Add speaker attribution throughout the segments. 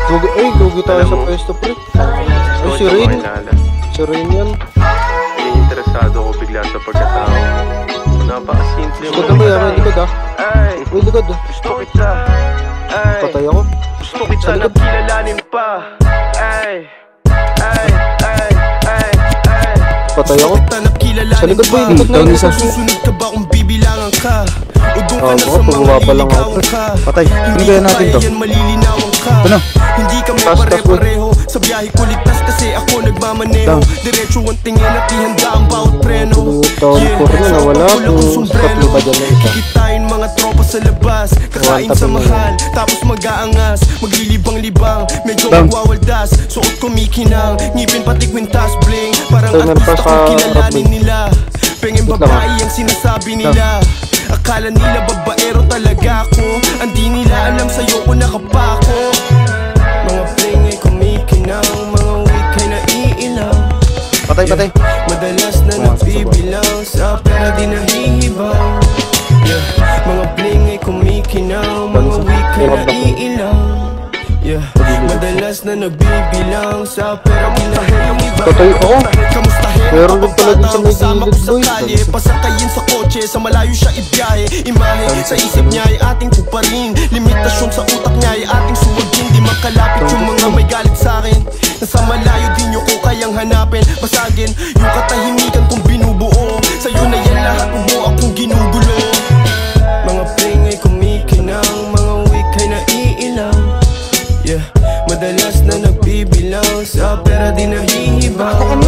Speaker 1: Lugi tayo sa pwesto, pre. Ay, si Rain. Si Rain yan.
Speaker 2: Hindi interesado ako bigla sa pagkatao. Napakasimple mo.
Speaker 1: Likod na ba yan? May likod ah. May likod ah.
Speaker 2: Gusto kita.
Speaker 1: Patay ako.
Speaker 2: Gusto kita na kilalanin pa.
Speaker 1: Patay ako. Sa likod ba yung likod na yun?
Speaker 3: Susunod ka ba kung bibilangan ka? O doon ka na sa mga
Speaker 1: pa lang ako.
Speaker 3: liligawan ka?
Speaker 4: Patay. Hindi kaya natin to.
Speaker 3: Malilinawan ka.
Speaker 4: Ano?
Speaker 3: Hindi kami pare-pareho. Sa biyahe ko ligtas kasi ako nagmamaneho. Diretso ang tingin at ihanda ang bawat preno.
Speaker 1: Nawala kung sombrero.
Speaker 3: Kikitain mga tropa sa labas. Kakain sa mahal, tapos mag-aangas. Maglilibang-libang, medyo magwawaldas. Suot ko mikinang, ngipin pati kwintas bling. Parang artista kung kilalanin nila. Pengen babae ang sinasabi nila. Akala nila babaero talaga ako. Hindi nila alam sa'yo ko nakapako. Mga pling ay kumikinang, mga week ay naiilang.
Speaker 4: Patay.
Speaker 3: Madalas na nagbibilang, sa pera di nahihibang. Mga bling ay kumikinang, mga week ay naiilang. Madalas na nagbibilang, sa pera di nahihibang.
Speaker 1: Patay ako.
Speaker 3: Kamusta
Speaker 1: Pero doon talaga sa may gilid, boy.
Speaker 3: Pasakayin sa kotse, sa malayo siya ibiyahe. Imahe sa isip niya ay ating tuparin. Limitasyon sa utak niya ay ating suwagin. Di makalapit yung mga may galit sa'kin. Nasa malayo din nyo ko kayang hanapin. Basagin yung katahimikan kong binubuo. Sa'yo na yan lahat, huwag mo akong ginugulo. Mga pling ay kumikinang, mga week ay naiilang. Madalas na nagbibilang, sa pera di nahihibang.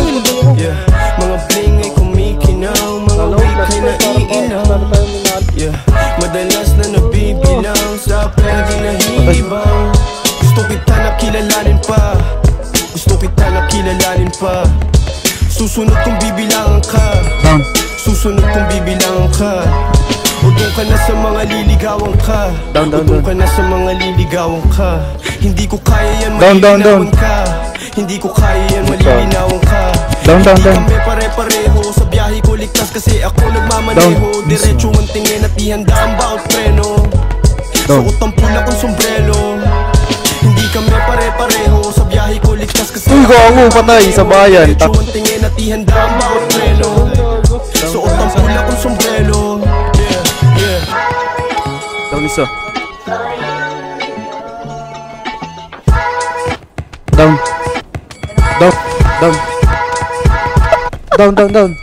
Speaker 3: Mga pling ay kumikinang, mga week ay naiilang. Madalas na nagbibilang, sa pera di nahihibang. Gusto kita na kilalanin pa. Gusto kita na kilalanin pa. Susunod kong bibilangan ka. Susunod kong bibilangan ka. O doon ka na sa mga liligawan ka. O doon ka na sa mga liligawan ka. Hindi ko kaya yan malilinawan ka. Hindi ko kaya yan malilinawan ka. Hindi kami pare-pareho. Sa biyahe ko ligtas kasi ako nagmamaneho. Diretso ang tingin at ihanda ang bawat preno. Suot ang pula kong sombrero. Hindi kami pare-pareho. Sa biyahe ko ligtas kasi
Speaker 4: ako patay sa bayan.
Speaker 3: Diretso ang tingin at ihanda ang bawat preno. Suot ang pula kong sombrero.
Speaker 4: Down isa. Down.